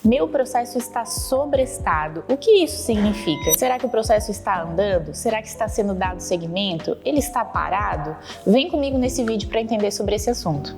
Meu processo está sobrestado. O que isso significa? Será que o processo está andando? Será que está sendo dado seguimento? Ele está parado? Vem comigo nesse vídeo para entender sobre esse assunto.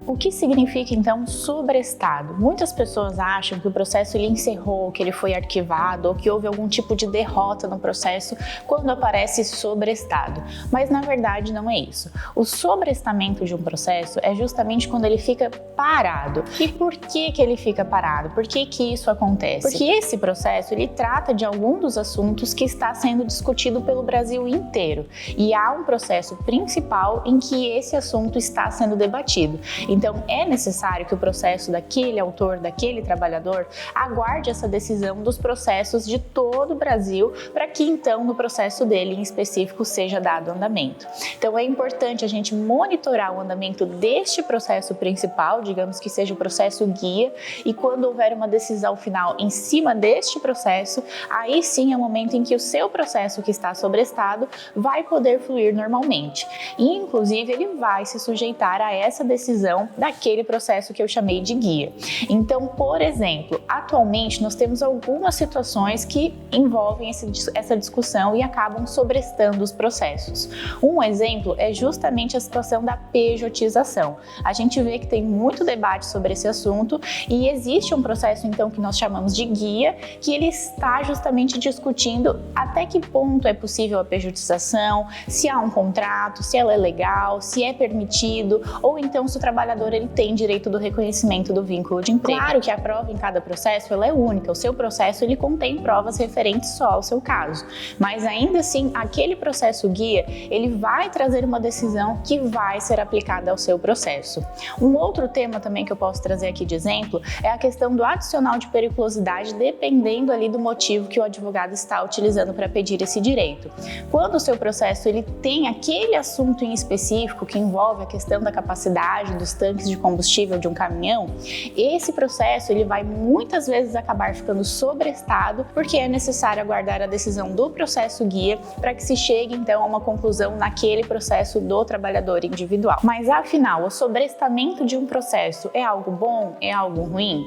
O que significa então sobrestado? Muitas pessoas acham que o processo ele encerrou, que ele foi arquivado ou que houve algum tipo de derrota no processo quando aparece sobrestado, mas na verdade não é isso. O sobrestamento de um processo é justamente quando ele fica parado. E por que ele fica parado? Por que isso acontece? Porque esse processo ele trata de algum dos assuntos que está sendo discutido pelo Brasil inteiro e há um processo principal em que esse assunto está sendo debatido. Então, é necessário que o processo daquele autor, daquele trabalhador, aguarde essa decisão dos processos de todo o Brasil para que, então, no processo dele em específico, seja dado andamento. Então, é importante a gente monitorar o andamento deste processo principal, digamos que seja o processo guia, e quando houver uma decisão final em cima deste processo, aí sim é o momento em que o seu processo que está sobrestado vai poder fluir normalmente. E, inclusive, ele vai se sujeitar a essa decisão daquele processo que eu chamei de guia. Então, por exemplo, atualmente nós temos algumas situações que envolvem essa discussão e acabam sobrestando os processos. Um exemplo é justamente a situação da pejotização. A gente vê que tem muito debate sobre esse assunto e existe um processo então que nós chamamos de guia, que ele está justamente discutindo até que ponto é possível a pejotização, se há um contrato, se ela é legal, se é permitido, ou então se o trabalhador ele tem direito do reconhecimento do vínculo de emprego. Claro que a prova em cada processo ela é única, o seu processo ele contém provas referentes só ao seu caso, mas ainda assim aquele processo guia ele vai trazer uma decisão que vai ser aplicada ao seu processo. Um outro tema também que eu posso trazer aqui de exemplo é a questão do adicional de periculosidade dependendo ali do motivo que o advogado está utilizando para pedir esse direito. Quando o seu processo ele tem aquele assunto em específico que envolve a questão da capacidade dos tanques de combustível de um caminhão, esse processo ele vai muitas vezes acabar ficando sobrestado porque é necessário aguardar a decisão do processo guia para que se chegue então a uma conclusão naquele processo do trabalhador individual. Mas afinal, o sobrestamento de um processo é algo bom? É algo ruim?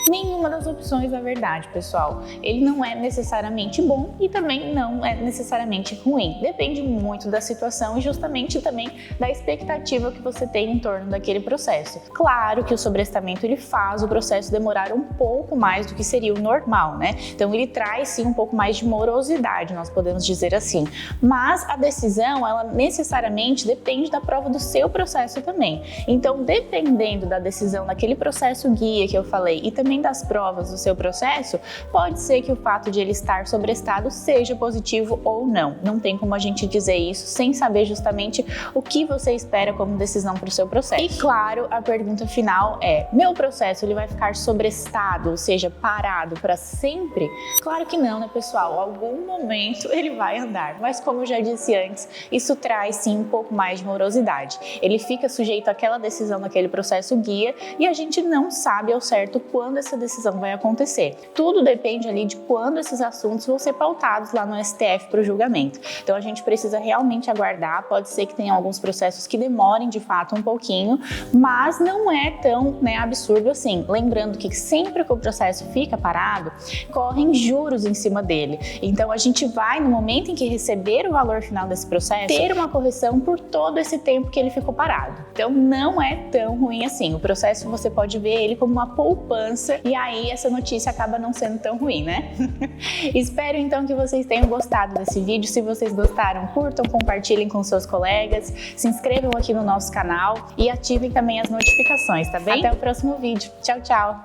Nenhuma das opções na verdade, pessoal. Ele não é necessariamente bom e também não é necessariamente ruim. Depende muito da situação e justamente também da expectativa que você tem em torno daquele processo. Claro que o sobrestamento ele faz o processo demorar um pouco mais do que seria o normal, né? Então ele traz sim um pouco mais de morosidade, nós podemos dizer assim. Mas a decisão, ela necessariamente depende da prova do seu processo também. Então, dependendo da decisão daquele processo guia que eu falei e também das provas do seu processo, pode ser que o fato de ele estar sobrestado seja positivo ou não. Não tem como a gente dizer isso sem saber justamente o que você espera como decisão para o seu processo. E claro, a pergunta final é: meu processo ele vai ficar sobrestado, ou seja, parado para sempre? Claro que não, né, pessoal? Algum momento ele vai andar, mas como eu já disse antes, isso traz sim um pouco mais de morosidade. Ele fica sujeito àquela decisão naquele processo guia e a gente não sabe ao certo quando essa decisão vai acontecer. Tudo depende ali de quando esses assuntos vão ser pautados lá no STF para o julgamento. Então a gente precisa realmente aguardar, pode ser que tenha alguns processos que demorem de fato um pouquinho, mas não é tão absurdo assim. Lembrando que sempre que o processo fica parado, correm juros em cima dele. Então a gente vai, no momento em que receber o valor final desse processo, ter uma correção por todo esse tempo que ele ficou parado. Então não é tão ruim assim. O processo você pode ver ele como uma poupança e aí essa notícia acaba não sendo tão ruim, né? Espero então que vocês tenham gostado desse vídeo. Se vocês gostaram, curtam, compartilhem com seus colegas, se inscrevam aqui no nosso canal e ativem também as notificações, tá bem? Até o próximo vídeo. Tchau, tchau!